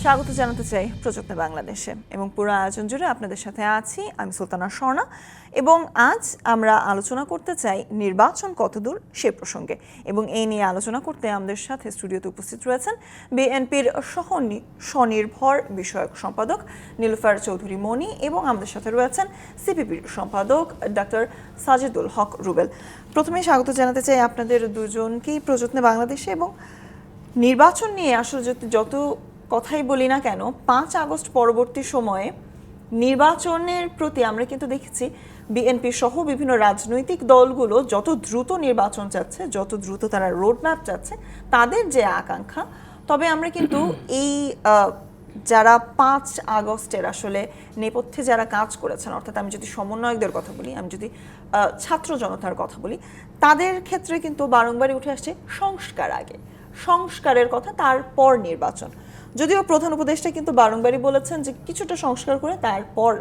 স্বাগত জানাতে চাই প্রযত্নে বাংলাদেশে এবং পুরো আয়োজন জুড়ে আপনাদের সাথে আছি আমি সুলতানা স্বর্ণা এবং আজ আমরা আলোচনা করতে চাই নির্বাচন কতদূর সে প্রসঙ্গে এবং এই নিয়ে আলোচনা করতে আমাদের সাথে স্টুডিওতে উপস্থিত রয়েছেন বিএনপির স্বনির্ভর বিষয়ক সম্পাদক নীলুফার চৌধুরী মনি এবং আমাদের সাথে রয়েছেন সিপিপির সম্পাদক ডক্টর সাজিদুল হক রুবেল। প্রথমে স্বাগত জানাতে চাই আপনাদের দুজনকেই প্রযত্নে বাংলাদেশে এবং নির্বাচন নিয়ে আসলে যত কথাই বলি না কেন 5 আগস্ট পরবর্তী সময়ে নির্বাচনের প্রতি আমরা কিন্তু দেখেছি বিএনপি সহ বিভিন্ন রাজনৈতিক দলগুলো যত দ্রুত নির্বাচন চাচ্ছে, যত দ্রুত তারা রোডম্যাপ চাচ্ছে, তাদের যে আকাঙ্ক্ষা। তবে আমরা কিন্তু এই যারা 5 আগস্টের আসলে নেপথ্যে যারা কাজ করেছেন, অর্থাৎ আমি যদি সমন্বয়কদের কথা বলি, আমি যদি ছাত্র জনতার কথা বলি, তাদের ক্ষেত্রে কিন্তু বারংবারই উঠে আসছে সংস্কার আগে, সংস্কারের কথা, তারপর নির্বাচন। যদিও প্রধান উপদেষ্টা কিন্তু বারংবারই বলেছেন যে কিছুটা সংস্কার করে তারপর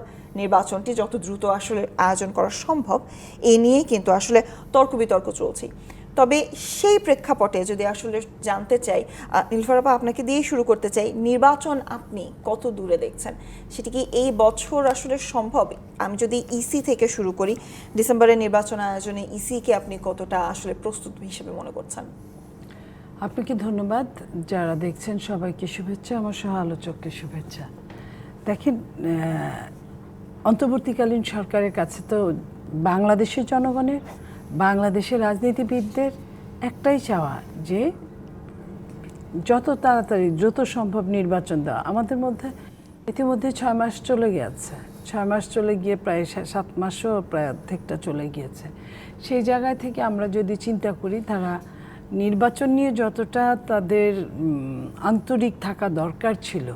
নির্বাচনটি যত দ্রুত আসলে আয়োজন করা সম্ভব, এ নিয়ে কিন্তু আসলে তর্ক বিতর্ক চলছে। তবে সেই প্রেক্ষাপটে যদি আসলে জানতে চাই, নীলুফার আপা আপনাকে দিয়েই শুরু করতে চাই, নির্বাচন আপনি কত দূরে দেখছেন? সেটি কি এই বছর আসলে সম্ভব? আমি যদি ইসি থেকে শুরু করি, ডিসেম্বরের নির্বাচন আয়োজনে ইসিকে আপনি কতটা আসলে প্রস্তুত হিসেবে মনে করছেন? আপনাকে ধন্যবাদ। যারা দেখছেন সবাইকে শুভেচ্ছা, আমার সহ আলোচককে শুভেচ্ছা। দেখেন, অন্তর্বর্তীকালীন সরকারের কাছে তো বাংলাদেশের জনগণের, বাংলাদেশের রাজনীতিবিদদের একটাই চাওয়া যে যত তাড়াতাড়ি যত সম্ভব নির্বাচন দেওয়া। আমাদের মধ্যে ইতিমধ্যে 6 মাস চলে গিয়েছে, 6 মাস চলে গিয়ে প্রায় 7 মাসও প্রায় অর্ধেকটা চলে গিয়েছে। সেই জায়গায় থেকে আমরা যদি চিন্তা করি, তারা নির্বাচন নিয়ে যতটা তাদের আন্তরিক থাকা দরকার ছিল,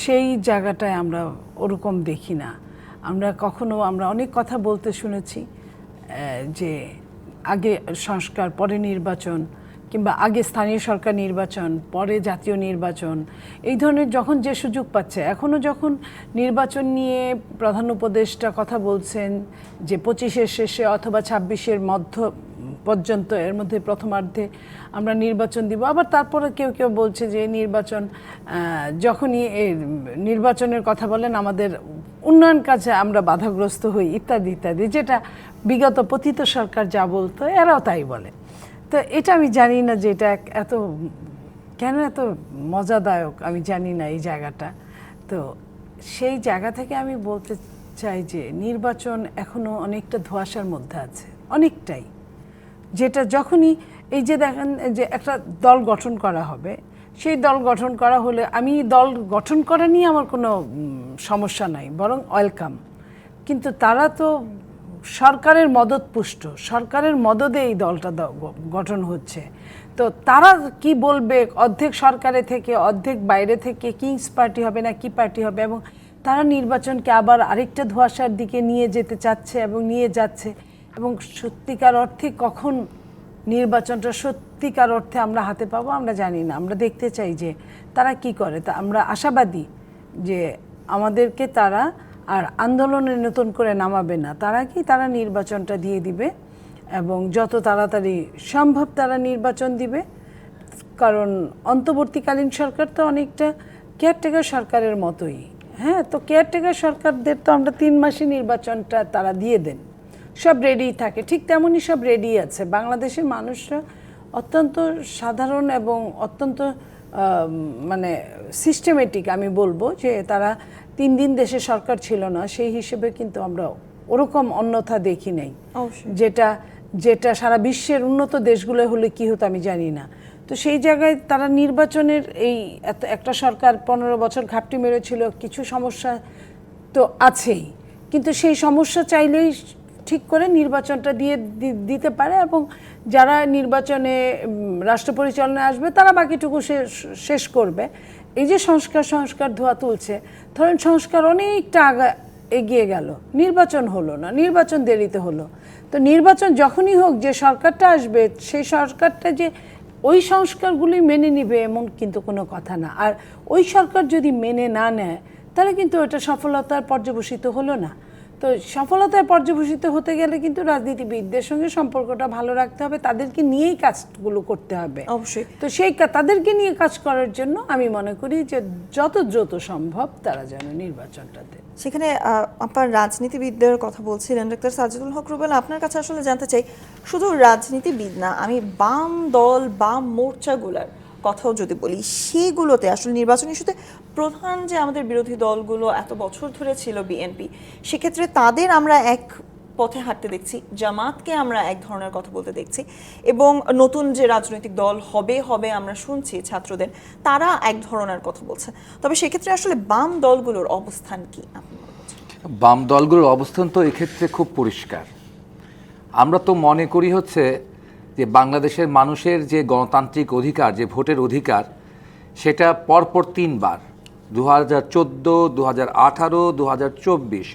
সেই জায়গাটায় আমরা ওরকম দেখি না। আমরা অনেক কথা বলতে শুনেছি যে আগে সংস্কার পরে নির্বাচন, কিংবা আগে স্থানীয় সরকার নির্বাচন পরে জাতীয় নির্বাচন, এই ধরনের যখন যে সুযোগ পাচ্ছে। এখনও যখন নির্বাচন নিয়ে প্রধান উপদেষ্টা কথা বলছেন যে 25-এর শেষে অথবা 26-এর মধ্য পর্যন্ত, এর মধ্যে প্রথমার্ধে আমরা নির্বাচন দিব। আবার তারপরে কেউ কেউ বলছে যে নির্বাচন, যখনই নির্বাচনের কথা বলেন আমাদের উন্নয়ন কাজে আমরা বাধাগ্রস্ত হই ইত্যাদি ইত্যাদি, যেটা বিগত পতিত সরকার যা বলতো এরাও তাই বলে। তো এটা আমি জানি না যে এটা কেন এত মজাদায়ক, আমি জানি না এই জায়গাটা। তো সেই জায়গা থেকে আমি বলতে চাই যে নির্বাচন এখনও অনেকটা ধোঁয়াশার মধ্যে আছে, অনেকটাই। যেটা যখনই এই যে দেখেন যে একটা দল গঠন করা হবে, সেই দল গঠন করা হলে আমি দল গঠন করা নিয়ে আমার কোনো সমস্যা নাই, বরং ওয়েলকাম। কিন্তু তারা তো সরকারের মদতপুষ্ট, সরকারের মদদে এই দলটা গঠন হচ্ছে। তো তারা কি বলবে, অর্ধেক সরকারে থেকে অর্ধেক বাইরে থেকে, কিংস পার্টি হবে না কি পার্টি হবে, এবং তারা নির্বাচনকে আবার আরেকটা ধোঁয়াশার দিকে নিয়ে যেতে চাচ্ছে এবং নিয়ে যাচ্ছে। এবং সত্যিকার অর্থে কখন নির্বাচনটা সত্যিকার অর্থে আমরা হাতে পাবো আমরা জানি না। আমরা দেখতে চাই যে তারা কি করে। তা আমরা আশাবাদী যে আমাদেরকে তারা আর আন্দোলনে নতুন করে নামাবে না, তারা নির্বাচনটা দিয়ে দিবে এবং যত তাড়াতাড়ি সম্ভব তারা নির্বাচন দিবে। কারণ অন্তর্বর্তীকালীন সরকার তো অনেকটা কেয়ারটেকার সরকারের মতোই। হ্যাঁ, তো কেয়ারটেকার সরকারদের তো আমরা 3 মাসে নির্বাচনটা তারা দিয়ে দেন, সব রেডি থাকে। ঠিক তেমনই সব রেডি আছে। বাংলাদেশের মানুষরা অত্যন্ত সাধারণ এবং অত্যন্ত মানে সিস্টেমেটিক। আমি বলবো যে তারা 3 দিন দেশে সরকার ছিল না, সেই হিসেবে কিন্তু আমরা ওরকম অন্যথা দেখি নাই, যেটা সারা বিশ্বের উন্নত দেশগুলো হলে কি হতো আমি জানি না। তো সেই জায়গায় তারা নির্বাচনের এই একটা সরকার 15 বছর ঘাপটি মেরেছিল, কিছু সমস্যা তো আছেই, কিন্তু সেই সমস্যা চাইলেই ঠিক করে নির্বাচনটা দিতে পারে এবং যারা নির্বাচনে রাষ্ট্র পরিচালনায় আসবে তারা বাকিটুকু শেষ করবে। এই যে সংস্কার ধোয়া তুলছে, ধরেন সংস্কার অনেকটা এগিয়ে গেল, নির্বাচন হলো না, নির্বাচন দেরিতে হলো। তো নির্বাচন যখনই হোক, যে সরকারটা আসবে সেই সরকারটা যে ওই সংস্কারগুলি মেনে নিবে এমন কিন্তু কোনো কথা না। আর ওই সরকার যদি মেনে না নেয় তাহলে কিন্তু ওটা সফলতার পর্যবসিত হলো না। তো সফলতায় পর্যবসিত হতে গেলে কিন্তু রাজনীতিবিদদের সঙ্গে সম্পর্কটা ভালো রাখতে হবে, তাদেরকে নিয়েই কাজগুলো করতে হবে অবশ্যই। তো তাদেরকে নিয়ে কাজ করার জন্য আমি মনে করি যে যত দ্রুত সম্ভব তারা যেন নির্বাচনটাতে। সেখানে আপনার রাজনীতিবিদদের কথা বলছিলেন ডাক্তার সাজিদুল হক রুবেল, আপনার কাছে আসলে জানতে চাই, শুধু রাজনীতিবিদ না, আমি বাম দল বাম মোর্চাগুলার কথাও যদি বলি, সেগুলোতে আসলে নির্বাচন ইস্যুতে প্রধান যে আমাদের বিরোধী দলগুলো এত বছর ধরে ছিল বিএনপি, সেক্ষেত্রে তাদের আমরা এক পথে হাঁটতে দেখছি, জামাতকে আমরা এক ধরনের কথা বলতে দেখছি, এবং নতুন যে রাজনৈতিক দল হবে আমরা শুনছি ছাত্রদের, তারা এক ধরনের কথা বলছে। তবে সেক্ষেত্রে আসলে বাম দলগুলোর অবস্থান কি আপনি মনে করছেন? বাম দলগুলোর অবস্থান তো এক্ষেত্রে খুব পরিষ্কার। আমরা তো মনে করি হচ্ছে যে বাংলাদেশের মানুষের যে গণতান্ত্রিক অধিকার, যে ভোটের অধিকার, সেটা পরপর 3 বার 2014, 2018, 2024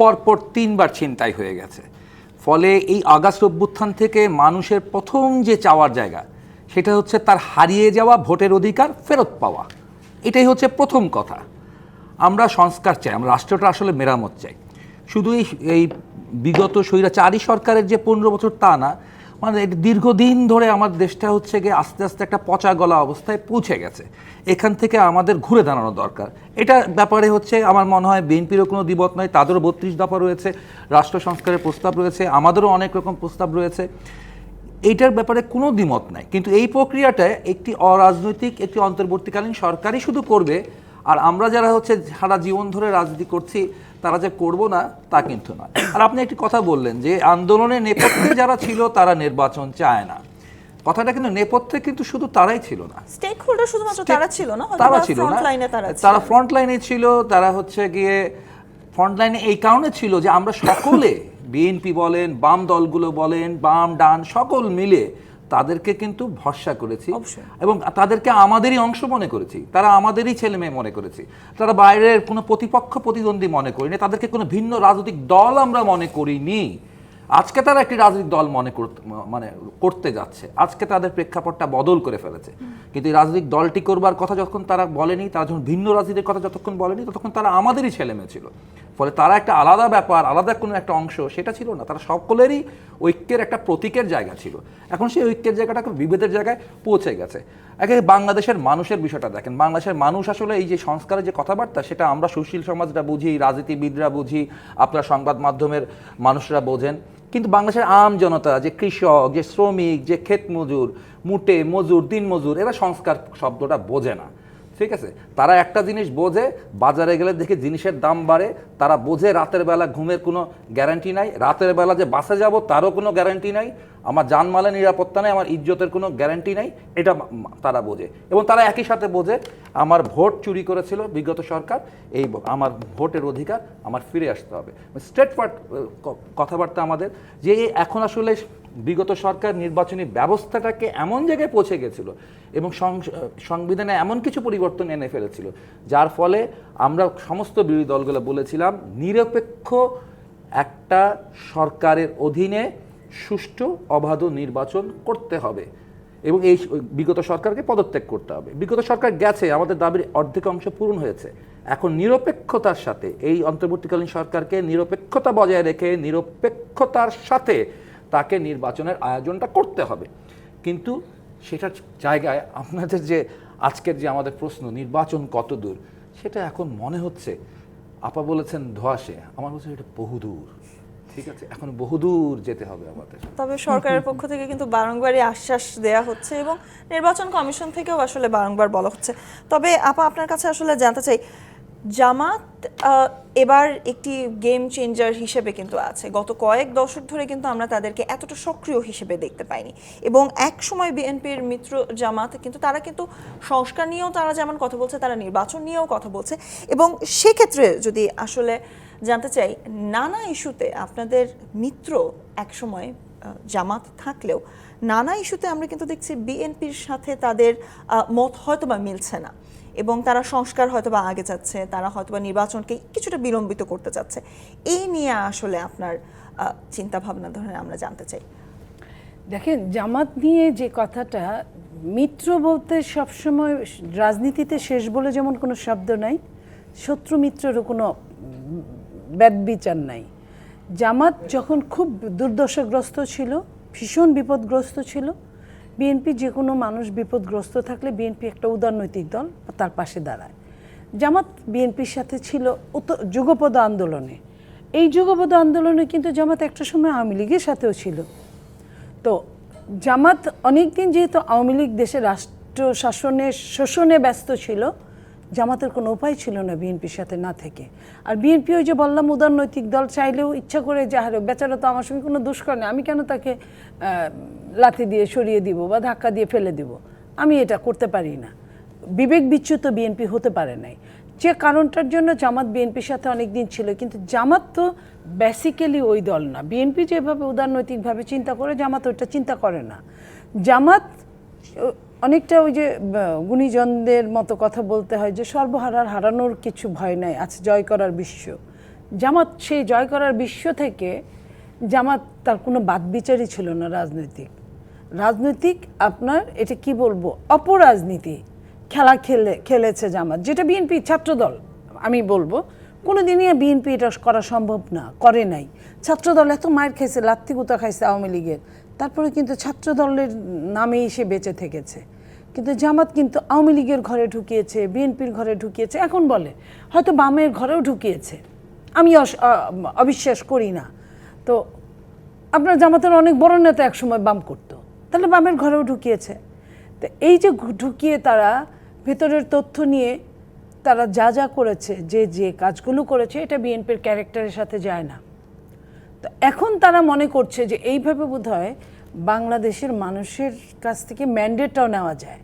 পরপর 3 বার ছিনতাই হয়ে গেছে। ফলে এই আগস্ট অভ্যুত্থান থেকে মানুষের প্রথম যে চাওয়ার জায়গা, সেটা হচ্ছে তার হারিয়ে যাওয়া ভোটের অধিকার ফেরত পাওয়া। এটাই হচ্ছে প্রথম কথা। আমরা সংস্কার চাই, আমরা রাষ্ট্রটা আসলে মেরামত চাই। শুধু এই বিগত স্বৈরাচারী সরকারের যে 15 বছর তা না, মানে দীর্ঘদিন ধরে আমার দেশটা হচ্ছে গিয়ে আস্তে আস্তে একটা পচা গলা অবস্থায় পৌঁছে গেছে। এখান থেকে আমাদের ঘুরে দাঁড়ানো দরকার। এটা ব্যাপারে হচ্ছে আমার মনে হয় বিএনপিরও কোনো দ্বিমত নয়, তাদেরও 32 দফা রয়েছে, রাষ্ট্র সংস্কারের প্রস্তাব রয়েছে, আমাদেরও অনেক রকম প্রস্তাব রয়েছে, এইটার ব্যাপারে কোনো দ্বিমত নাই। কিন্তু এই প্রক্রিয়াটা একটি অরাজনৈতিক একটি অন্তর্বর্তীকালীন সরকারই শুধু করবে, আর আমরা যারা হচ্ছে সারা জীবন ধরে রাজনীতি করছি তারা যে করব না তা কিন্তু নয়। আর আপনি একটি কথা বললেন যে আন্দোলনের নেপথ্যে যারা ছিল তারা নির্বাচন চায় না, কথাটা কিন্তু নেপথ্যে কিন্তু শুধু তারাই ছিল না, স্টেক হোল্ডার শুধুমাত্র তারা ছিল না, তারা ছিল না, তারা ছিল। ফ্রন্ট লাইনে ছিল। তারা হচ্ছে গিয়ে ফ্রন্ট লাইনে এই কারণে ছিল যে আমরা সকলে বিএনপি বলেন, বাম দলগুলো বলেন, বাম ডান সকল মিলে তাদেরকে কিন্তু ভরসা করেছি এবং তাদেরকে আমাদেরই অংশ মনে করেছি, তারা আমাদেরই ছেলে মেয়ে মনে করেছি, তারা বাইরের কোনো প্রতিপক্ষ প্রতিদ্বন্দ্বী মনে করিনি, তাদেরকে কোনো ভিন্ন রাজনৈতিক দল আমরা মনে করিনি। আজকে তারা একটি রাজনৈতিক দল করতে যাচ্ছে, আজকে তাদের প্রেক্ষাপটটা বদল করে ফেলেছে। কিন্তু এই রাজনৈতিক দলটি করবার কথা যখন তারা বলেনি, তারা যখন ভিন্ন রাজনীতির কথা যতক্ষণ বলেনি, ততক্ষণ তারা আমাদেরই ছেলে মেয়ে ছিল। ফলে তারা একটা আলাদা ব্যাপার, আলাদা কোনো একটা অংশ সেটা ছিল না, তারা সকলেরই ঐক্যের একটা প্রতীকের জায়গা ছিল। এখন সেই ঐক্যের জায়গাটা বিভেদের জায়গায় পৌঁছে গেছে। আগে বাংলাদেশের মানুষের বিষয়টা দেখেন, বাংলাদেশের মানুষ আসলে এই যে সংস্কারের যে কথাবার্তা, সেটা আমরা সুশীল সমাজরা বুঝি, রাজনীতিবিদরা বুঝি, আপনার সংবাদ মাধ্যমের মানুষরা বোঝেন, কিন্তু বাংলাদেশের আম জনতা, যে কৃষক, যে শ্রমিক, যে ক্ষেত মজুর, মুটে মজুর, দিন মজুর, এরা সংস্কার শব্দটা বোঝে না। ঠিক আছে, তারা একটা জিনিস বোঝে, বাজারে গেলে দেখে জিনিসের দাম বাড়ে, তারা বোঝে রাতের বেলা ঘুমের কোনো গ্যারান্টি নাই, রাতের বেলা যে বাসে যাব তারও কোনো গ্যারান্টি নাই, আমার জানমালের নিরাপত্তা নেই, আমার ইজ্জতের কোনো গ্যারান্টি নাই, এটা তারা বোঝে। এবং তারা একই সাথে বোঝে আমার ভোট চুরি করেছিল বিগত সরকার, এই আমার ভোটের অধিকার আমার ফিরে আসতে হবে। স্ট্রেটফরওয়ার্ড কথাবার্তা আমাদের, যে এখন আসলে বিগত সরকার নির্বাচনী ব্যবস্থাটাকে এমন জায়গায় পৌঁছে গেছিল এবং সংবিধানে এমন কিছু পরিবর্তন এনে ফেলেছিল, যার ফলে আমরা সমস্ত বিরোধী দলগুলো বলেছিলাম নিরপেক্ষ একটা সরকারের অধীনে সুষ্ঠু অবাধ নির্বাচন করতে হবে এবং এই বিগত সরকারকে পদত্যাগ করতে হবে। বিগত সরকার গেছে, আমাদের দাবির অর্ধেক অংশ পূরণ হয়েছে। এখন নিরপেক্ষতার সাথে এই অন্তর্বর্তীকালীন সরকারকে নিরপেক্ষতা বজায় রেখে নিরপেক্ষতার সাথে তাকে নির্বাচনের আয়োজনটা করতে হবে। কিন্তু সেটার জায়গায় আপনাদের যে আজকের যে আমাদের প্রশ্ন, নির্বাচন কত দূর, সেটা এখন মনে হচ্ছে, আপা বলেছেন ধোঁয়াশে, আমার হচ্ছে এটা বহুদূর। ঠিক আছে, এখন বহুদূর যেতে হবে আমাদের। তবে সরকারের পক্ষ থেকে কিন্তু বারংবারই আশ্বাস দেয়া হচ্ছে এবং নির্বাচন কমিশন থেকেও আসলে বারংবার বলা হচ্ছে। তবে আপা আপনার কাছে আসলে জানতে চাই, জামাত এবার একটি গেম চেঞ্জার হিসেবে কিন্তু আছে। গত কয়েক দশক ধরে কিন্তু আমরা তাদেরকে এতটা সক্রিয় হিসেবে দেখতে পাইনি এবং এক সময় বিএনপির মিত্র জামাত কিন্তু তারা কিন্তু সংস্কার নিয়েও তারা যেমন কথা বলছে, তারা নির্বাচন নিয়েও কথা বলছে। এবং সেক্ষেত্রে যদি আসলে জানতে চাই, নানা ইস্যুতে আপনাদের মিত্র এক সময় জামাত থাকলেও নানা ইস্যুতে আমরা কিন্তু দেখছি বিএনপির সাথে তাদের মত হয়তোবা মিলছে না এবং তারা সংস্কার হয়তোবা আগে যাচ্ছে, তারা হয়তোবা নির্বাচনকে কিছুটা বিলম্বিত করতে চাচ্ছে। এই নিয়ে আসলে আপনার চিন্তা ভাবনা ধরেন আমরা জানতে চাই। দেখেন, জামাত নিয়ে যে কথাটা, মিত্র বলতে সবসময় রাজনীতিতে শেষ বলে যেমন কোনো শব্দ নাই, শত্রু মিত্রেরও কোনো ব্যাদ বিচার নাই। জামাত যখন খুব দুর্দশাগ্রস্ত ছিল, ভীষণ বিপদগ্রস্ত ছিল, বিএনপি যে কোনো মানুষ বিপদগ্রস্ত থাকলে বিএনপি একটা উদারনৈতিক দল তার পাশে দাঁড়ায়। জামাত বিএনপির সাথে ছিল যুগপৎ আন্দোলনে। এই যুগপৎ আন্দোলনে কিন্তু জামাত একটা সময় আওয়ামী লীগের সাথেও ছিল। তো জামাত অনেকদিন যেহেতু আওয়ামী লীগ দেশে রাষ্ট্র শোষণে ব্যস্ত ছিল, জামাতের কোনো উপায় ছিল না বিএনপির সাথে না থেকে। আর বিএনপি ওই যে বললাম উদারনৈতিক দল, চাইলেও ইচ্ছা করে যাহারে বেচারা তো আমার সঙ্গে কোনো দুষ্কর নেই, আমি কেন তাকে লাথি দিয়ে সরিয়ে দিব বা ধাক্কা দিয়ে ফেলে দিব, আমি এটা করতে পারি না। বিবেক বিচ্যুত বিএনপি হতে পারে নাই, যে কারণটার জন্য জামাত বিএনপির সাথে অনেক দিন ছিল। কিন্তু জামাত তো বেসিক্যালি ওই দল না। বিএনপি যেভাবে উদারনৈতিকভাবে চিন্তা করে, জামাত ওইটা চিন্তা করে না। জামাত অনেকটা ওই যে গুণীজনদের মতো কথা বলতে হয় যে হারানোর কিছু ভয় নাই, আছে জয় করার বিশ্ব। জামাত সেই জয় করার বিশ্ব থেকে জামাত তার কোনো বাদ বিচারই ছিল না। রাজনৈতিক আপনার এটা কি বলবো, অপরাজনীতি খেলেছে জামাত, যেটা বিএনপি ছাত্রদল আমি বলবো কোনোদিনই বিএনপি এটা করা সম্ভব না, করে নাই। ছাত্রদল এত মায়ের খেয়েছে, লাত্তি গুতা খাইছে আওয়ামী লীগের, তারপরে কিন্তু ছাত্রদলের নামেই সে বেঁচে থেকেছে। কিন্তু জামাত কিন্তু আওয়ামী লীগের ঘরে ঢুকিয়েছে, বিএনপির ঘরে ঢুকিয়েছে, এখন বলে হয়তো বামের ঘরেও ঢুকিয়েছে, আমি অবিশ্বাস করি না। তো আপনার জামাতের অনেক বড় নেতা একসময় বাম করতো, তাহলে বামের ঘরেও ঢুকিয়েছে। তো এই যে ঢুকিয়ে তারা ভেতরের তথ্য নিয়ে তারা যা করেছে, যে কাজগুলো করেছে, এটা বিএনপির ক্যারেক্টারের সাথে যায় না। তো এখন তারা মনে করছে যে এইভাবে বোধহয় বাংলাদেশের মানুষের কাছ থেকে ম্যান্ডেটটাও নেওয়া যায়।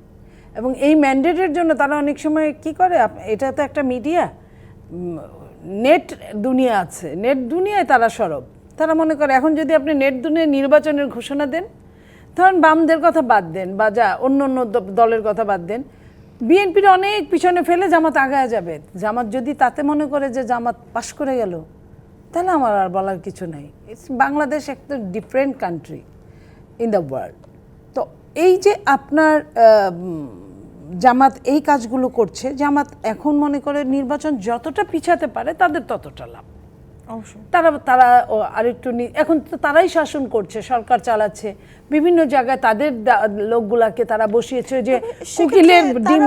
এবং এই ম্যান্ডেটের জন্য তারা অনেক সময় কি করে, এটা তো একটা মিডিয়া, নেট দুনিয়া আছে, নেট দুনিয়ায় তারা সরব। তারা মনে করে এখন যদি আপনি নেট দুনিয়ায় নির্বাচনের ঘোষণা দেন, ধরেন বামদের কথা বাদ দেন বা অন্য দলের কথা বাদ দেন, বিএনপির অনেক পিছনে ফেলে জামাত আগায় যাবে। জামাত যদি তাতে মনে করে যে জামাত পাশ করে গেল, তাহলে আমার আর বলার কিছু নাই। বাংলাদেশ একটা different country in the world. তো এই যে আপনার জামাত এই কাজগুলো করছে, জামাত এখন মনে করে নির্বাচন যতটা পিছাতে পারে তাদের ততটা লাভ। তারা আরেকটু এখন তো তারাই শাসন করছে, সরকার চালাচ্ছে, বিভিন্ন জায়গায় তাদের লোকগুলাকে তারা বসিয়েছে যে কুকিলের ডিম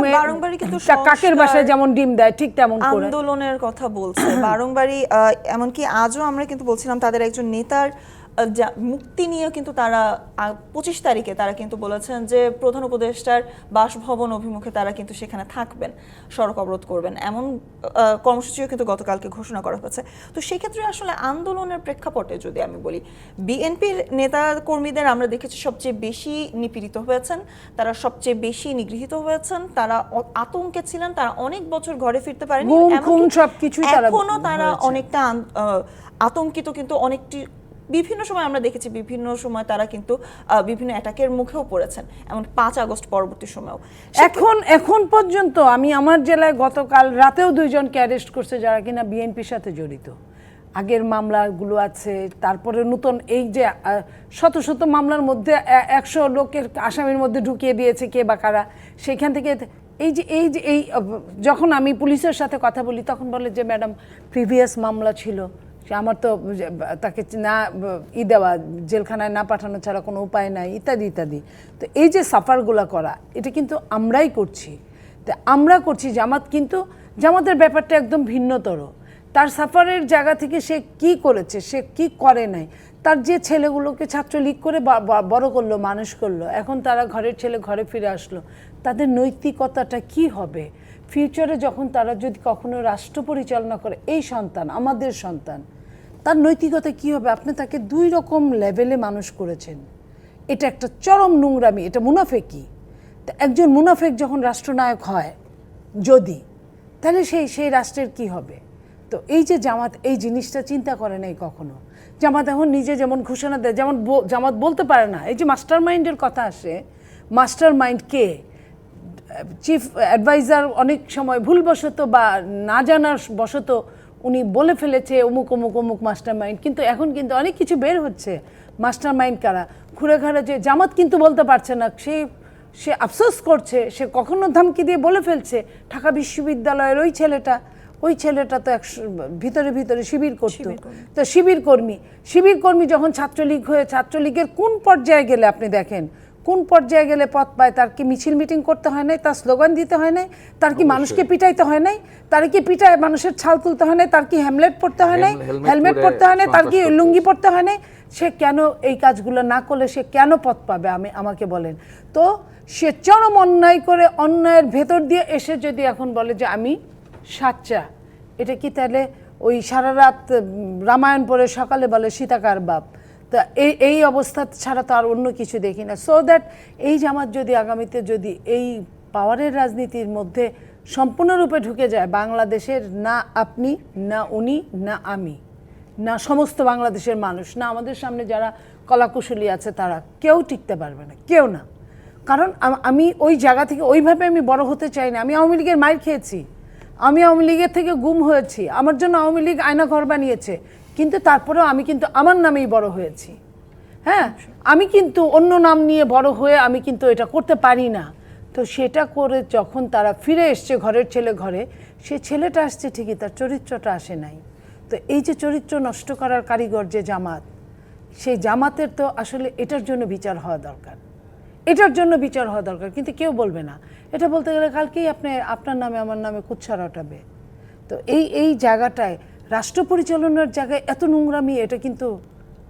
কাকের বাসায় যেমন ডিম দেয় ঠিক তেমন করে আন্দোলনের কথা বলছে বারংবারই। এমনকি আজও আমরা কিন্তু বলছিলাম তাদের একজন নেতার মুক্তি নিয়ে কিন্তু তারা 25 তারিখে তারা কিন্তু বলেছেন যে প্রধান উপদেষ্টার বাসভবন অভিমুখে তারা কিন্তু সেখানে থাকবেন, সড়ক অবরোধ করবেন, এমন কর্মসূচিও কিন্তু গতকালকে ঘোষণা করা হয়েছে। তো সেক্ষেত্রে আসলে আন্দোলনের প্রেক্ষাপটে যদি আমি বলি, বিএনপির নেতা কর্মীদের আমরা দেখেছি সবচেয়ে বেশি নিপীড়িত হয়েছেন, তারা সবচেয়ে বেশি নিগৃহীত হয়েছেন, তারা আতঙ্কে ছিলেন, তারা অনেক বছর ঘরে ফিরতে পারেনি, এখনো তারা অনেকটা আতঙ্কিত। কিন্তু অনেকটি বিভিন্ন সময় আমরা দেখেছি, বিভিন্ন সময় তারা কিন্তু বিভিন্ন অ্যাটাকের মুখেও পড়েছেন, এমন 5 আগস্ট পরবর্তী সময়েও। এখন পর্যন্ত আমি আমার জেলায় গতকাল রাতেও 2 জনকে অ্যারেস্ট করছে যারা কিনা বিএনপির সাথে জড়িত। আগের মামলাগুলো আছে, তারপরে নতুন এই যে শত মামলার মধ্যে 100 লোকের আসামির মধ্যে ঢুকিয়ে দিয়েছে কে বা কারা। সেখান থেকে এই যখন আমি পুলিশের সাথে কথা বলি তখন বলে যে ম্যাডাম প্রিভিয়াস মামলা ছিল, আমার তো তাকে না দেওয়া, জেলখানায় না পাঠানো ছাড়া কোনো উপায় নাই, ইত্যাদি। তো এই যে সাফারগুলো করা, এটা কিন্তু আমরাই করছি। তো আমরা করছি, জামাত কিন্তু জামাতের ব্যাপারটা একদম ভিন্নতর। তার সাফারের জায়গা থেকে সে কি করেছে, সে কি করে নাই, তার যে ছেলেগুলোকে ছাত্রলীগ করে বড় করলো, মানুষ করলো, এখন তারা ঘরের ছেলে ঘরে ফিরে আসলো, তাদের নৈতিকতাটা কি হবে ফিউচারে যখন তারা যদি কখনো রাষ্ট্র পরিচালনা করে? এই সন্তান, আমাদের সন্তান, তার নৈতিকতা কি হবে? আপনি তাকে 2 রকম লেভেলে মানুষ করেছেন, এটা একটা চরম নোংরামি, এটা মুনাফেকি। তো একজন মুনাফেক যখন রাষ্ট্রনায়ক হয় যদি, তাহলে সেই রাষ্ট্রের কি হবে? তো এই যে জামাত এই জিনিসটা চিন্তা করে নাই কখনো। জামাত এখন নিজে যেমন ঘোষণা দেয়, যেমন জামাত বলতে পারে না। এই যে মাস্টার মাইন্ডের কথা আসে, মাস্টার মাইন্ড কে? চিফ অ্যাডভাইজার অনেক সময় ভুলবশত বা না জানার বশত উনি বলে ফেলেছে অমুক মাস্টার মাইন্ড, কিন্তু এখন কিন্তু অনেক কিছু বের হচ্ছে মাস্টার মাইন্ড কারা। ঘুরে যে জামাত কিন্তু বলতে পারছে না, সে আফসোস করছে, সে কখনো ধমকি দিয়ে বলে ফেলছে ঢাকা বিশ্ববিদ্যালয়ের ওই ছেলেটা, ওই ছেলেটা তো ভিতরে ভিতরে শিবির করতো, তো শিবির কর্মী যখন ছাত্রলীগ হয়ে ছাত্রলীগের কোন পর্যায়ে গেলে আপনি দেখেন কোন পর্যায়ে গেলে পথ পায়, তার কি মিছিল মিটিং করতে হয় নাই, তার স্লোগান দিতে হয় নাই, তার কি মানুষকে পিটাইতে হয় নাই, তার কি পিটায় মানুষের ছাল তুলতে হয় নাই, তার কি হেলমেট পরতে হয় নাই, হেলমেট পরতে হয় নাই, তার কি লুঙ্গি পরতে হয় নাই, সে কেন এই কাজগুলো না করলে সে কেন পথ পাবে আমাকে বলেন তো। সে চরম অন্যায় করে অন্যায়ের ভেতর দিয়ে এসে যদি এখন বলে যে আমি সাচ্চা, এটা কি তাহলে ওই সারা রাত রামায়ণ পড়ে সকালে বলে সীতাকার বাপ, তা এই অবস্থা ছাড়া তো আর অন্য কিছু দেখি না। সো দ্যাট এই জামাত যদি আগামীতে যদি এই পাওয়ারের রাজনীতির মধ্যে সম্পূর্ণরূপে ঢুকে যায়, বাংলাদেশের না আপনি না উনি না আমি না সমস্ত বাংলাদেশের মানুষ না আমাদের সামনে যারা কলাকুশলী আছে তারা কেউ টিকতে পারবে না, কেউ না। কারণ আমি ওই জায়গা থেকে ওইভাবে আমি বড় হতে চাই না। আমি আওয়ামী লীগের মাইর খেয়েছি, আমি আওয়ামী লীগের থেকে গুম হয়েছি, আমার জন্য আওয়ামী লীগ আয়না ঘর বানিয়েছে, কিন্তু তারপরেও আমি কিন্তু আমার নামেই বড় হয়েছি। হ্যাঁ, আমি কিন্তু অন্য নাম নিয়ে বড় হয়ে আমি কিন্তু এটা করতে পারি না। তো সেটা করে যখন তারা ফিরে এসছে ঘরের ছেলে ঘরে, সে ছেলেটা আসছে ঠিকই, তার চরিত্রটা আসে নাই। তো এই যে চরিত্র নষ্ট করার কারিগর যে জামাত, সেই জামাতের তো আসলে এটার জন্য বিচার হওয়া দরকার, এটার জন্য বিচার হওয়া দরকার। কিন্তু কেউ বলবে না, এটা বলতে গেলে কালকেই আপনার নামে আমার নামে কুৎসা রটাবে। তো এই জায়গাটায় রাষ্ট্র পরিচালনার জায়গায় এত নোংরামি,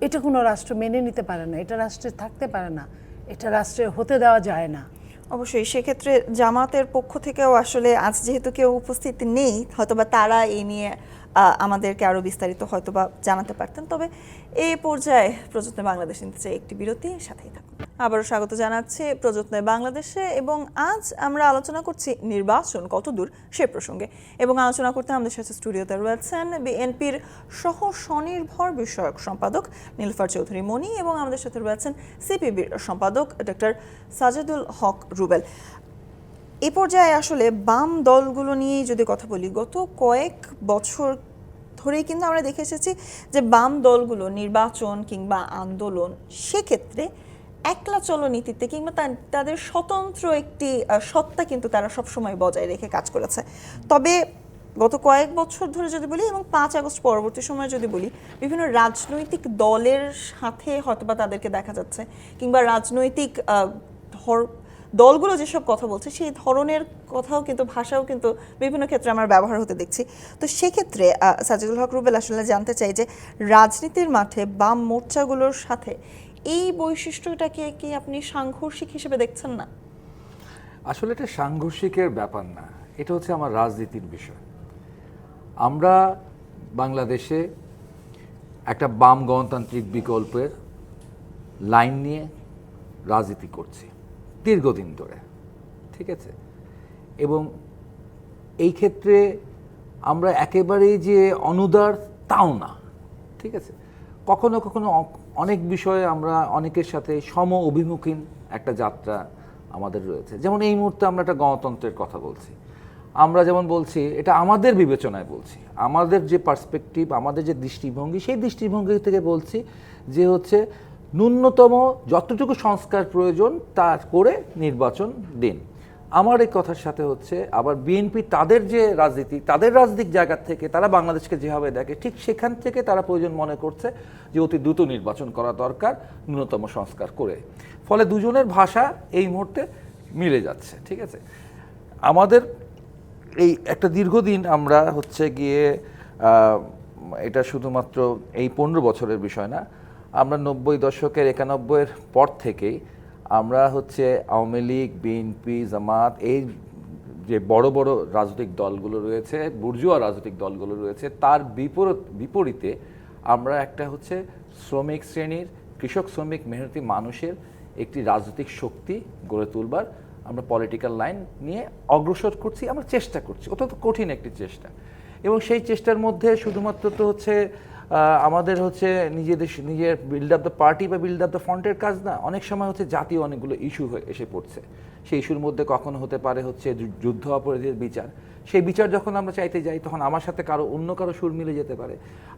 এটা কোনো রাষ্ট্র মেনে নিতে পারে না, এটা রাষ্ট্রে থাকতে পারে না, এটা রাষ্ট্রে হতে দেওয়া যায় না। অবশ্যই সেক্ষেত্রে জামাতের পক্ষ থেকেও আসলে আজ যেহেতু কেউ উপস্থিত নেই, হয়তোবা তারা এই নিয়ে আমাদেরকে আরও বিস্তারিত হয়তোবা জানাতে পারতেন। তবে এই পর্যায়ে প্রযত্নে বাংলাদেশ নিতে চাই একটি বিরতি, সাথেই থাকুন। আবারও স্বাগত জানাচ্ছি প্রযত্নে বাংলাদেশে, এবং আজ আমরা আলোচনা করছি নির্বাচন কতদূর সে প্রসঙ্গে। এবং আলোচনা করতে আমাদের সাথে স্টুডিওতে রয়েছেন বিএনপির সহ স্বনির্ভর বিষয়ক সম্পাদক নীলুফার চৌধুরী মনি, এবং আমাদের সাথে রয়েছেন সিপিবির সম্পাদক ডক্টর সাজেদুল হক রুবেল। এ পর্যায়ে আসলে বাম দলগুলো নিয়েই যদি কথা বলি, গত কয়েক বছর ধরেই কিন্তু আমরা দেখে এসেছি যে বাম দলগুলো নির্বাচন কিংবা আন্দোলন সেক্ষেত্রে একলা চলনীতিতে কিংবা তাদের স্বতন্ত্র একটি সত্তা কিন্তু তারা সবসময় বজায় রেখে কাজ করেছে। তবে গত কয়েক বছর ধরে যদি বলি এবং 5 আগস্ট পরবর্তী সময় যদি বলি, বিভিন্ন রাজনৈতিক দলের সাথে হয়তোবা তাদেরকে দেখা যাচ্ছে, কিংবা রাজনৈতিক দলগুলো যেসব কথা বলছে সেই ধরনের কথাও কিন্তু ভাষাও কিন্তু বিভিন্ন ক্ষেত্রে আমার ব্যবহার হতে দেখছি। তো সেক্ষেত্রে সাজেদুল হক রুবেল আসলে জানতে চাই যে রাজনীতির মাঠে বাম মোর্চাগুলোর সাথে এই বৈশিষ্ট্যটাকে কি আপনি সাংঘর্ষিক হিসেবে দেখছেন না? আসলে এটা সাংঘর্ষিকের ব্যাপার না, এটা হচ্ছে আমার রাজনীতির বিষয়। আমরা বাংলাদেশে একটা বাম গণতান্ত্রিক বিকল্পের লাইন নিয়ে রাজনীতি করছি দীর্ঘদিন ধরে, ঠিক আছে। এবং এই ক্ষেত্রে আমরা একেবারেই যে অনুদার তাও না, ঠিক আছে। কখনো কখনো অনেক বিষয়ে আমরা অনেকের সাথে সম অভিমুখীন একটা যাত্রা আমাদের রয়েছে। যেমন এই মুহূর্তে আমরা একটা গণতন্ত্রের কথা বলছি, আমরা যেমন বলছি এটা আমাদের বিবেচনায় বলছি, আমাদের যে পার্সপেক্টিভ, আমাদের যে দৃষ্টিভঙ্গি, সেই দৃষ্টিভঙ্গি থেকে বলছি যে হচ্ছে ন্যূনতম যতটুকু সংস্কার প্রয়োজন তা করে নির্বাচন দিন। আমার এই কথার সাথে হচ্ছে আবার বিএনপি তাদের যে রাজনীতি, তাদের রাজনৈতিক জায়গা থেকে তারা বাংলাদেশকে যেভাবে দেখে, ঠিক সেখান থেকে তারা প্রয়োজন মনে করছে যে অতি দ্রুত নির্বাচন করা দরকার ন্যূনতম সংস্কার করে। ফলে দুজনের ভাষা এই মুহূর্তে মিলে যাচ্ছে, ঠিক আছে। আমাদের এই একটা দীর্ঘদিন আমরা হচ্ছে গিয়ে এটা শুধুমাত্র এই 15 বছরের বিষয় না, আমরা 90 দশকের 91-এর পর থেকেই আমরা হচ্ছে আওয়ামী লীগ, বিএনপি, জামাত, এই যে বড় বড় রাজনৈতিক দলগুলো রয়েছে, বুর্জুয়া রাজনৈতিক দলগুলো রয়েছে, তার বিপরীতে আমরা একটা হচ্ছে শ্রমিক শ্রেণীর, কৃষক শ্রমিক মেহনতি মানুষের একটি রাজনৈতিক শক্তি গড়ে তুলবার আমরা পলিটিক্যাল লাইন নিয়ে অগ্রসর করছি, আমরা চেষ্টা করছি। অত্যন্ত কঠিন একটি চেষ্টা, এবং সেই চেষ্টার মধ্যে শুধুমাত্র তো হচ্ছে আমাদের হচ্ছে নিজের বিল্ড আপ দ্য পার্টি বা বিল্ড আপ দ্য ফ্রন্টের কাজ না, অনেক সময় হচ্ছে জাতীয় অনেকগুলো ইস্যু এসে পড়ছে। সেই ইস্যুর মধ্যে কখনো হতে পারে হচ্ছে যুদ্ধ অপরাধীর বিচার, সেই বিচার যখন আমরা চাইতে যাই তখন আমার সাথে অন্য কারো সুর মিলে যেতে পারে।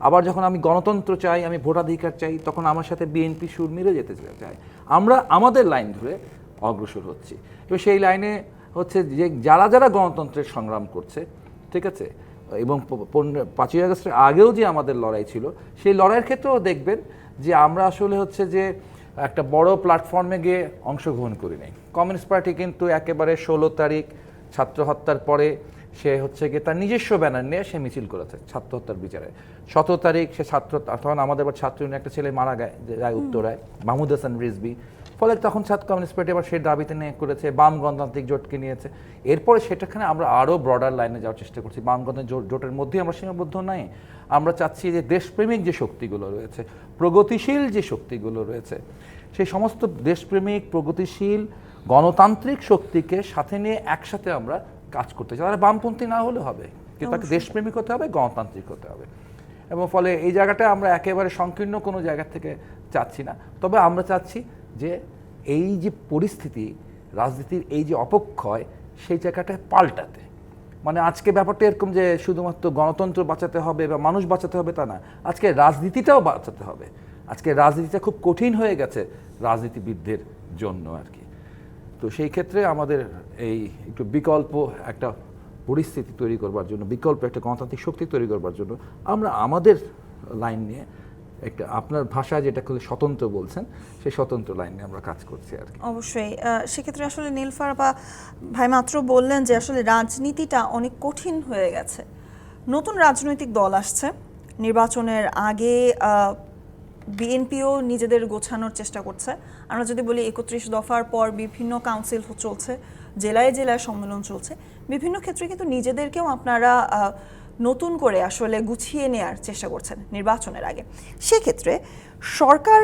আবার যখন আমি গণতন্ত্র চাই, আমি ভোটাধিকার চাই, তখন আমার সাথে বিএনপি সুর মিলে যেতে চাই। আমরা আমাদের লাইন ধরে অগ্রসর হচ্ছি, এবং সেই লাইনে হচ্ছে যে যারা গণতন্ত্রের সংগ্রাম করছে, ঠিক আছে, এবং 5ই আগস্টের আগেও যে আমাদের লড়াই ছিল, সেই লড়াইয়ের ক্ষেত্রেও দেখবেন যে আমরা আসলে হচ্ছে যে একটা বড় প্ল্যাটফর্মে গিয়ে অংশগ্রহণ করি নাই। কমিউনিস্ট পার্টি কিন্তু একেবারে 16 তারিখ ছাত্র হত্যার পরে সে হচ্ছে গিয়ে তার নিজস্ব ব্যানার নিয়ে সে মিছিল করেছে ছাত্র হত্যার বিচারে। 17 তারিখ সে তখন আমাদের আবার ছাত্র ইউনিয়নের একটা ছেলে মারা যায় উত্তরায়, মাহমুদ হাসান রিজভী। ফলে তখন ছাত্র কমিউনিস্ট পার্টি আবার সেই দাবিতে নিয়ে করেছে, বাম গণতান্ত্রিক জোটকে নিয়েছে। এরপরে সেটাখানে আমরা আরও ব্রডার লাইনে যাওয়ার চেষ্টা করছি। বাম গণতান্ত্রিক জোটের মধ্যেই আমরা সীমাবদ্ধ নাই, আমরা চাচ্ছি যে দেশপ্রেমিক যে শক্তিগুলো রয়েছে, প্রগতিশীল যে শক্তিগুলো রয়েছে, সেই সমস্ত দেশপ্রেমিক প্রগতিশীল গণতান্ত্রিক শক্তিকে সাথে নিয়ে একসাথে আমরা কাজ করতে চাই। তারা বামপন্থী না হলে হবে, কিন্তু তাকে দেশপ্রেমিক হতে হবে, গণতান্ত্রিক হতে হবে। এবং ফলে এই জায়গাটায় আমরা একেবারে সংকীর্ণ কোনো জায়গা থেকে চাচ্ছি না। তবে আমরা চাচ্ছি যে এই যে পরিস্থিতি, রাজনীতির এই যে অপক্ষয়, সেই জায়গাটায় পাল্টাতে। মানে আজকে ব্যাপারটা এরকম যে শুধুমাত্র গণতন্ত্র বাঁচাতে হবে বা মানুষ বাঁচাতে হবে তা না, আজকে রাজনীতিটাও বাঁচাতে হবে। আজকে রাজনীতিটা খুব কঠিন হয়ে গেছে রাজনীতিবিদদের জন্য আর কি। তো সেই ক্ষেত্রে আমাদের এই একটু বিকল্প একটা পরিস্থিতি তৈরি করবার জন্য, বিকল্প একটা গণতান্ত্রিক শক্তি তৈরি করবার জন্য আমরা আমাদের লাইন নিয়ে একটা, আপনার ভাষায় যেটা খুব স্বতন্ত্র বলছেন, সেই স্বতন্ত্র লাইন নিয়ে আমরা কাজ করছি আর কি। অবশ্যই সেক্ষেত্রে আসলে নীলফার বা ভাই মাত্র বললেন যে আসলে রাজনীতিটা অনেক কঠিন হয়ে গেছে। নতুন রাজনৈতিক দল আসছে, নির্বাচনের আগে বিএনপিও নিজেদের গোছানোর চেষ্টা করছে। আমরা যদি বলি 31 দফার পর বিভিন্ন কাউন্সিল চলছে, জেলায় জেলায় সম্মেলন চলছে, বিভিন্ন ক্ষেত্রে কিন্তু নিজেদেরকেও আপনারা নতুন করে আসলে গুছিয়ে নেওয়ার চেষ্টা করছেন নির্বাচনের আগে। সেক্ষেত্রে সরকার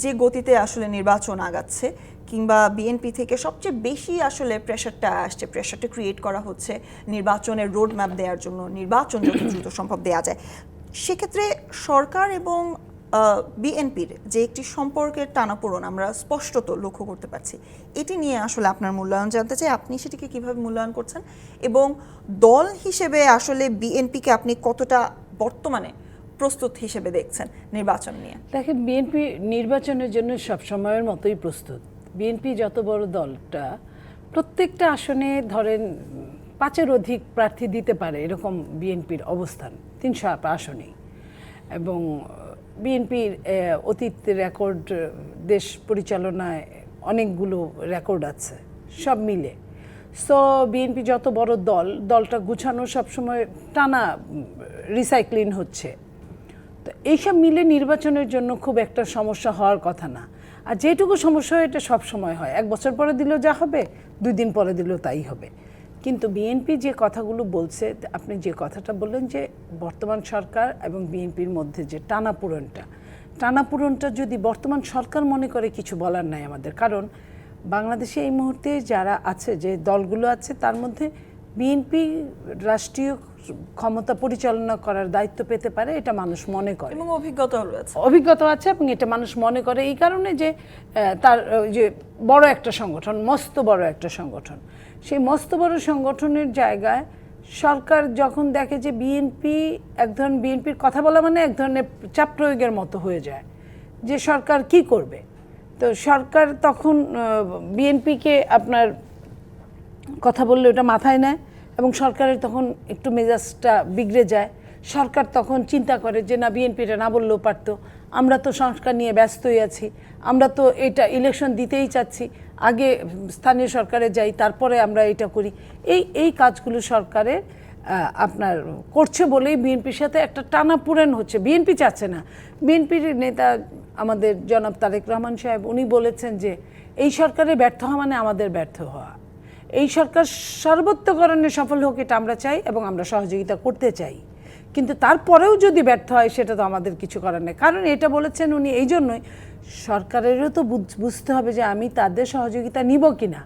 যে গতিতে আসলে নির্বাচন আগাচ্ছে, কিংবা বিএনপি থেকে সবচেয়ে বেশি আসলে প্রেশারটা ক্রিয়েট করা হচ্ছে নির্বাচনের রোড ম্যাপ দেওয়ার জন্য, নির্বাচন যত দ্রুত সম্ভব দেওয়া যায়, সেক্ষেত্রে সরকার এবং বিএনপির যে একটি সম্পর্কের টানাপোড়েন আমরা স্পষ্টত লক্ষ্য করতে পারছি। এটি নিয়ে আসলে আপনার মূল্যায়ন জানতে চাই, আপনি সেটিকে কিভাবে মূল্যায়ন করছেন, এবং দল হিসেবে আসলে বিএনপিকে আপনি কতটা বর্তমানে প্রস্তুত হিসেবে দেখছেন নির্বাচন নিয়ে? দেখেন, বিএনপি নির্বাচনের জন্য সব সময়ের মতোই প্রস্তুত। বিএনপি যত বড় দলটা, প্রত্যেকটা আসনে ধরেন 5-এর অধিক প্রার্থী দিতে পারে, এরকম বিএনপির অবস্থান 300 আসনেই। এবং বিএনপির অতীত রেকর্ড, দেশ পরিচালনায় অনেকগুলো রেকর্ড আছে সব মিলে। সো বিএনপি যত বড় দলটা গুছানো সবসময় টানা রিসাইক্লিং হচ্ছে। তো এইসব মিলে নির্বাচনের জন্য খুব একটা সমস্যা হওয়ার কথা না। আর যেটুকু সমস্যা হয় এটা সব সময় হয়, 1 বছর পরে দিলেও যা হবে, 2 দিন পরে দিলেও তাই হবে। কিন্তু বিএনপি যে কথাগুলো বলছে, আপনি যে কথাটা বললেন যে বর্তমান সরকার এবং বিএনপির মধ্যে যে টানাপোড়েনটা যদি বর্তমান সরকার মনে করে কিছু বলার নাই আমাদের, কারণ বাংলাদেশে এই মুহূর্তে যারা আছে, যে দলগুলো আছে, তার মধ্যে বিএনপি রাষ্ট্রীয় ক্ষমতা পরিচালনা করার দায়িত্ব পেতে পারে, এটা মানুষ মনে করে, এবং অভিজ্ঞতা আছে, এবং এটা মানুষ মনে করে এই কারণে যে তার যে বড় একটা সংগঠন, মস্ত বড় একটা সংগঠন, সেই মস্ত বড় সংগঠনের জায়গায় সরকার যখন দেখে যে বিএনপির কথা বলা মানে এক ধরনের চাপ প্রয়োগের মতো হয়ে যায়, যে সরকার কি করবে। তো সরকার তখন বিএনপিকে আপনার কথা বললে ওটা মাথায় নেয়, এবং সরকারের তখন একটু মেজাজটা বিগড়ে যায়। সরকার তখন চিন্তা করে যে না, বিএনপিটা না বললেও পারতো, আমরা তো সংস্কার নিয়ে ব্যস্তই আছি, আমরা তো এটা ইলেকশন দিতেই চাচ্ছি, আগে স্থানীয় সরকারে যাই, তারপরে আমরা এটা করি। এই কাজগুলো সরকারের আপনার করছে বলেই বিএনপির সাথে একটা টানাপোড়েন হচ্ছে। বিএনপি চাচ্ছে না। বিএনপির নেতা আমাদের জনাব তারেক রহমান সাহেব, উনি বলেছেন যে এই সরকারে ব্যর্থ হওয়া মানে আমাদের ব্যর্থ হওয়া। এই সরকার সর্বোচ্চকরণে সফল হোক, এটা আমরা চাই এবং আমরা সহযোগিতা করতে চাই, কিন্তু তারপরেও যদি ব্যর্থ হয় সেটা তো আমাদের কিছু করার নেই। কারণ এটা বলেছেন উনি এই জন্যই, সরকারেরও তো বুঝতে হবে যে আমি তাদের সহযোগিতা নিব কিনা।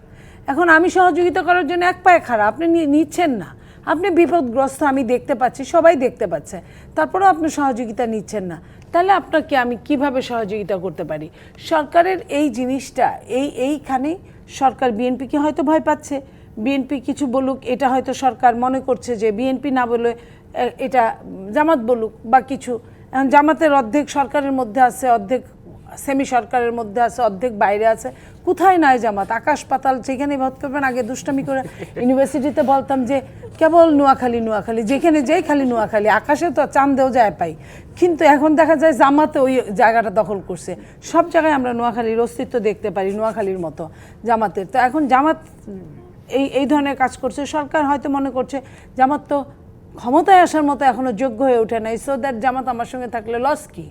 এখন আমি সহযোগিতা করার জন্য এক পায়ে খাড়া, আপনি নিচ্ছেন না, আপনি বিপদগ্রস্ত, আমি দেখতে পাচ্ছি, সবাই দেখতে পাচ্ছে, তারপরেও আপনি সহযোগিতা নিচ্ছেন না, তাহলে আপনাকে আমি কিভাবে সহযোগিতা করতে পারি? সরকারের এই জিনিসটা এইখানেই সরকার বিএনপিকে হয়তো ভয় পাচ্ছে। বিএনপি কিছু বলুক, এটা হয়তো সরকার মনে করছে যে বিএনপি না বলে এটা জামাত বলুক বা কিছু। জামাতের অর্ধেক সরকারের মধ্যে আছে, অর্ধেক সেমি সরকারের মধ্যে আছে, অর্ধেক বাইরে আছে, কোথায় নাই জামাত? আকাশ পাতাল যেখানে ভোট করবেন। আগে দুষ্টামি করে ইউনিভার্সিটিতে বলতাম যে কেবল নোয়াখালী নোয়াখালী, যেখানে যেই খালি নোয়াখালী, আকাশে তো চাঁদেও যায় পাই। কিন্তু এখন দেখা যায় জামাতে ওই জায়গাটা দখল করছে। সব জায়গায় আমরা নোয়াখালীর অস্তিত্ব দেখতে পারি, নোয়াখালীর মতো জামাতের। তো এখন জামাত এই ধরনের কাজ করছে। সরকার হয়তো মনে করছে জামাত তো ক্ষমতায় আসার মতো এখনো যোগ্য হয়ে ওঠে নাই, সো দ্যাট জামাত আমার সঙ্গে থাকলে লস কি?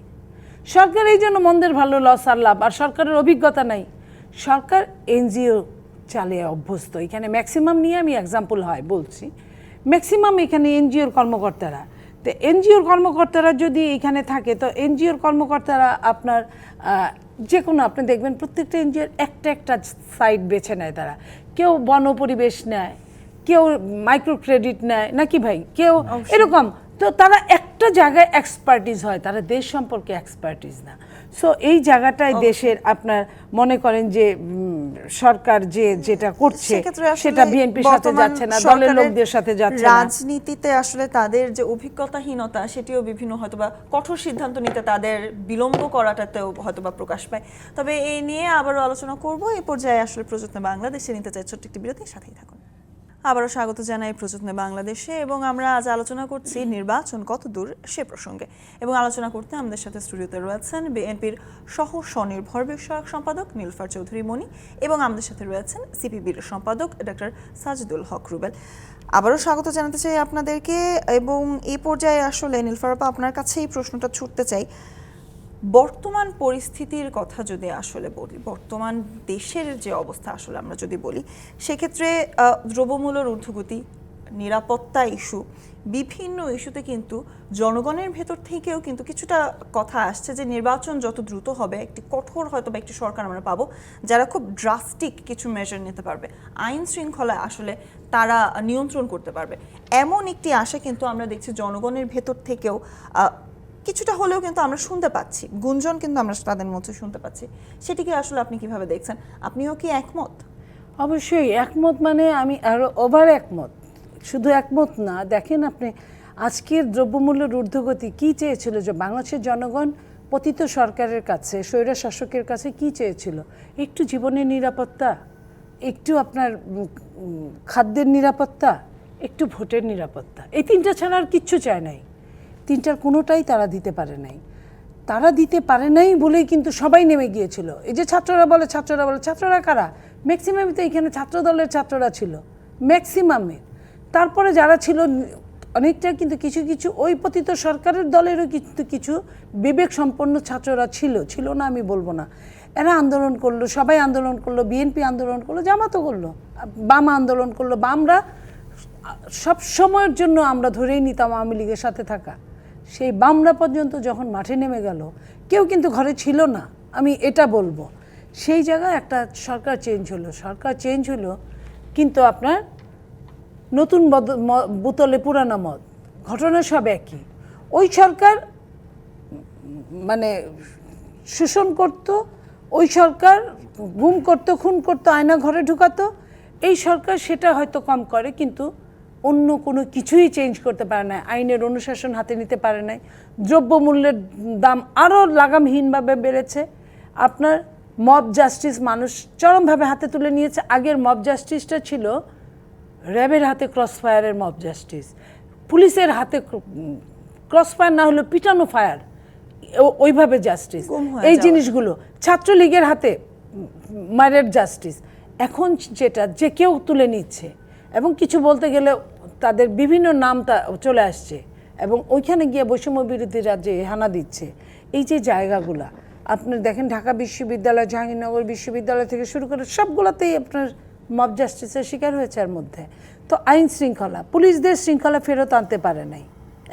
সরকার এই জন্য মন্দের ভালো লস আর লাভ। আর সরকারের অভিজ্ঞতা নাই। সরকার এনজিও চালিয়ে অভ্যস্ত। এখানে ম্যাক্সিমাম নিয়ে আমি এক্সাম্পল হয় বলছি, ম্যাক্সিমাম এখানে এনজিওর কর্মকর্তারা। তো এনজিওর কর্মকর্তারা যদি এখানে থাকে, তো এনজিওর কর্মকর্তারা আপনার যে কোনো, আপনি দেখবেন প্রত্যেকটা এনজিওর একটা সাইড বেছে নেয় তারা। কেউ বন পরিবেশ নেয়, কেউ মাইক্রো ক্রেডিট নেয়, নাকি ভাই? কেউ এরকম। তো তারা একটা জায়গায় এক্সপার্টিস হয়, তারা দেশ সম্পর্কে এক্সপার্টিস না। সো এই জায়গাটায় দেশের আপনার মনে করেন যে সরকার যেটা করছে সেটা বিএনপির সাথে যাচ্ছে না, দলের লোকদের সাথে যাচ্ছে না। রাজনীতিতে আসলে তাদের যে অভিজ্ঞতাহীনতা সেটিও বিভিন্ন হয়তোবা কঠোর সিদ্ধান্ত নিতে তাদের বিলম্ব করাটাতেও হয়তোবা প্রকাশ পায়। তবে এই নিয়ে আবারও আলোচনা করব এই পর্যায়ে। আসলে প্রযত্নে বাংলাদেশে নিতে চাই ছোট্ট একটি বিরতির সাথেই থাকুন। আবারও স্বাগত জানাই প্রযত্নে বাংলাদেশে, এবং আমরা আজ আলোচনা করছি নির্বাচন কত দূর সে প্রসঙ্গে। এবং আলোচনা করতে আমাদের সাথে স্টুডিওতে রয়েছেন বিএনপির সহ স্বনির্ভর বিষয়ক সম্পাদক নীলুফার চৌধুরী মনি, এবং আমাদের সাথে রয়েছেন সিপিবির সম্পাদক ডক্টর সাজিদুল হক রুবেল। আবারও স্বাগত জানাতে চাই আপনাদেরকে। এবং এই পর্যায়ে আসলে নীলুফার আপা, আপনার কাছে এই প্রশ্নটা ছুটতে চাই। বর্তমান পরিস্থিতির কথা যদি আসলে বলি, বর্তমান দেশের যে অবস্থা আসলে আমরা যদি বলি, সেক্ষেত্রে দ্রব্যমূল্যের ঊর্ধ্বগতি, নিরাপত্তা ইস্যু, বিভিন্ন ইস্যুতে কিন্তু জনগণের ভেতর থেকেও কিন্তু কিছুটা কথা আসছে যে নির্বাচন যত দ্রুত হবে একটি কঠোর হয়তো বা একটি সরকার আমরা পাবো যারা খুব ড্রাস্টিক কিছু মেজার নিতে পারবে, আইন শৃঙ্খলা আসলে তারা নিয়ন্ত্রণ করতে পারবে, এমন একটি আশা কিন্তু আমরা দেখছি জনগণের ভেতর থেকেও কিছুটা হলেও কিন্তু আমরা শুনতে পাচ্ছি, গুঞ্জন কিন্তু আমরা তাদের মধ্যে শুনতে পাচ্ছি। সেটিকে আসলে আপনি কিভাবে দেখছেন? আপনিও কি একমত? অবশ্যই একমত, মানে আমি আরো ওভার একমত। শুধু একমত না, দেখেন আপনি আজকের দ্রব্যমূল্যের ঊর্ধ্বগতি কি চেয়েছিল যে বাংলাদেশের জনগণ পতিত সরকারের কাছে, স্বৈর শাসকের কাছে কি চেয়েছিল? একটু জীবনের নিরাপত্তা, একটু আপনার খাদ্যের নিরাপত্তা, একটু ভোটের নিরাপত্তা। এই তিনটা ছাড়া আর কিচ্ছু চায় নাই। তিনটার কোনোটাই তারা দিতে পারে নাই। তারা দিতে পারে নাই বলেই কিন্তু সবাই নেমে গিয়েছিল। এই যে ছাত্ররা বলে, ছাত্ররা কারা? ম্যাক্সিমামই তো এখানে ছাত্র দলের ছাত্ররা ছিল, ম্যাক্সিমামে। তারপরে যারা ছিল অনেকটা কিন্তু কিছু ওই পতিত সরকারের দলেরও কিন্তু কিছু বিবেক সম্পন্ন ছাত্ররা ছিল না আমি বলবো না। এরা আন্দোলন করলো, সবাই আন্দোলন করলো, বিএনপি আন্দোলন করলো, জামাতও করলো, বাম আন্দোলন করলো। বামরা সব সময়ের জন্য আমরা ধরেই নিতাম আওয়ামী লীগের সাথে থাকা। সেই বামরা পর্যন্ত যখন মাঠে নেমে গেল, কেউ কিন্তু ঘরে ছিল না, আমি এটা বলবো। সেই জায়গায় একটা সরকার চেঞ্জ হলো, কিন্তু আপনার নতুন বোতলে পুরানো মদ, ঘটনা সব একই। ওই সরকার মানে শোষণ করত, ওই সরকার গুম করত, খুন করত, আয়না ঘরে ঢুকাতো। এই সরকার সেটা হয়তো কম করে, কিন্তু অন্য কোনো কিছুই চেঞ্জ করতে পারে না। আইনের অনুশাসন হাতে নিতে পারে নাই। দ্রব্যমূল্যের দাম আরও লাগামহীনভাবে বেড়েছে। আপনার মব জাস্টিস মানুষ চরমভাবে হাতে তুলে নিয়েছে। আগের মব জাস্টিসটা ছিল র্যাবের হাতে ক্রসফায়ারের মব জাস্টিস, পুলিশের হাতে ক্রসফায়ার না হলো পিটানো ফায়ার, ওইভাবে জাস্টিস। এই জিনিসগুলো ছাত্রলীগের হাতে মারের জাস্টিস। এখন যেটা যে কেউ তুলে নিচ্ছে, এবং কিছু বলতে গেলে তাদের বিভিন্ন নাম চলে আসছে, এবং ওইখানে গিয়ে বৈষম্য বিরোধী রাজ্যে হানা দিচ্ছে। এই যে জায়গাগুলা আপনি দেখেন, ঢাকা বিশ্ববিদ্যালয়, জাহাঙ্গীরনগর বিশ্ববিদ্যালয় থেকে শুরু করে সবগুলোতেই আপনার মব জাস্টিসের শিকার হয়েছে। এর মধ্যে তো আইন শৃঙ্খলা, পুলিশদের শৃঙ্খলা ফেরত আনতে পারে নাই,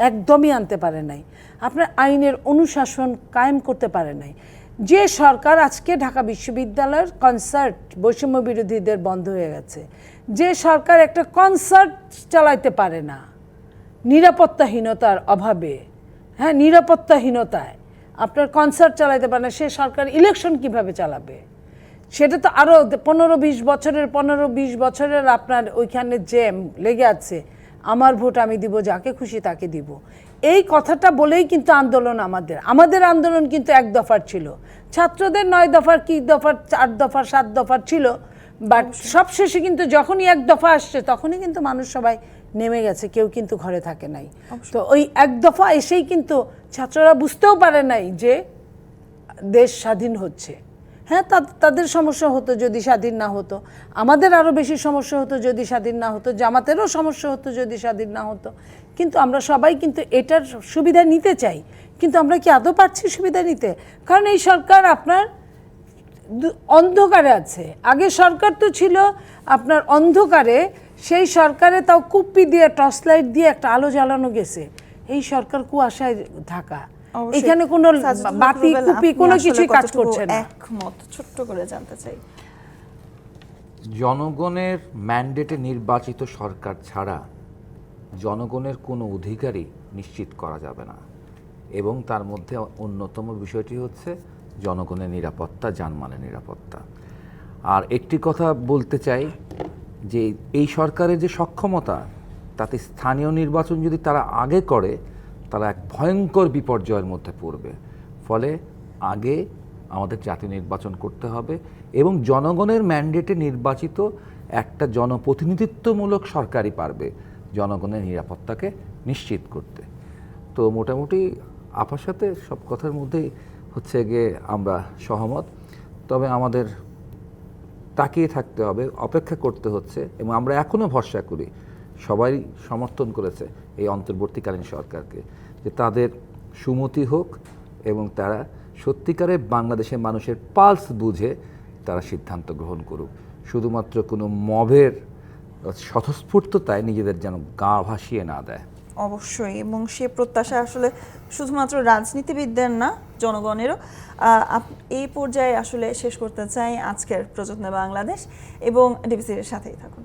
একদমই আনতে পারে নাই। আপনার আইনের অনুশাসন কায়েম করতে পারে নাই। যে সরকার আজকে ঢাকা বিশ্ববিদ্যালয়ের কনসার্ট বৈষম্য বিরোধীদের বন্ধ হয়ে গেছে, যে সরকার একটা কনসার্ট চালাইতে পারে না নিরাপত্তাহীনতার অভাবে, হ্যাঁ নিরাপত্তাহীনতায় আপনার কনসার্ট চালাইতে পারে না, সে সরকার ইলেকশন কিভাবে চালাবে? সেটা তো আরও 15-20 বছরের আপনার ওইখানে জ্যাম লেগে আছে। আমার ভোট আমি দিব, যাকে খুশি তাকে দিব। এই কথাটা বলেই কিন্তু আন্দোলন আমাদের আন্দোলন কিন্তু 1 দফার ছিল, ছাত্রদের 9 দফার, কি দফার, 4 দফার, 7 দফার ছিল, বাট সবশেষে কিন্তু যখনই 1 দফা আসছে তখনই কিন্তু মানুষ সবাই নেমে গেছে, কেউ কিন্তু ঘরে থাকে নাই। তো ওই 1 দফা এসেই কিন্তু ছাত্ররা বুঝতেও পারে নাই যে দেশ স্বাধীন হচ্ছে। হ্যাঁ, তাদের সমস্যা হতো যদি স্বাধীন না হতো, আমাদের আরও বেশি সমস্যা হতো যদি স্বাধীন না হতো, জামাতেরও সমস্যা হতো যদি স্বাধীন না হতো। কিন্তু আমরা সবাই কিন্তু এটার সুবিধা নিতে চাই, কিন্তু আমরা কি আদৌ পাচ্ছি সুবিধা নিতে? কারণ এই সরকার আপনার অন্ধকারে আছে। আগে সরকার তো ছিল আপনার অন্ধকারে, সেই সরকারে তাও কুপ্পি দিয়ে, টর্চ লাইট দিয়ে একটা আলো জ্বালানো গেছে। এই সরকার কুয়াশায় ঢাকা, এখানে কোনো বাতি কুপি কোনো কিছুই কাজ করছে না। একমত, ছোট্ট করে জানতে চাই, জনগণের ম্যান্ডেটে নির্বাচিত সরকার ছাড়া জনগণের কোনো অধিকারই নিশ্চিত করা যাবে না, এবং তার মধ্যে অন্যতম বিষয়টি হচ্ছে জনগণের নিরাপত্তা, জানমালের নিরাপত্তা। আর একটি কথা বলতে চাই যে এই সরকারের যে সক্ষমতা, তাতে স্থানীয় নির্বাচন যদি তারা আগে করে তারা এক ভয়ঙ্কর বিপর্যয়ের মধ্যে পড়বে। ফলে আগে আমাদের জাতীয় নির্বাচন করতে হবে এবং জনগণের ম্যান্ডেটে নির্বাচিত একটা জনপ্রতিনিধিত্বমূলক সরকারই পারবে জনগণের নিরাপত্তাকে নিশ্চিত করতে। তো মোটামুটি আপার সাথে সব কথার মধ্যেই হচ্ছে গিয়ে আমরা সহমত, তবে আমাদের তাকিয়ে থাকতে হবে, অপেক্ষা করতে হচ্ছে, এবং আমরা এখনও ভরসা করি, সবাই সমর্থন করেছে এই অন্তর্বর্তীকালীন সরকারকে, যে তাদের সুমতি হোক এবং তারা সত্যিকারের বাংলাদেশের মানুষের পালস বুঝে তারা সিদ্ধান্ত গ্রহণ করুক। শুধুমাত্র কোনো মবের স্বতঃস্ফূর্ততায় নিজেদের যেন গা ভাসিয়ে না দেয়। অবশ্যই, এবং সে প্রত্যাশা আসলে শুধুমাত্র রাজনীতিবিদদের না, জনগণেরও। এই পর্যায়ে আসলে শেষ করতে চাই আজকের প্রযত্ন বাংলাদেশ, এবং ডিবিসির সাথেই থাকুন।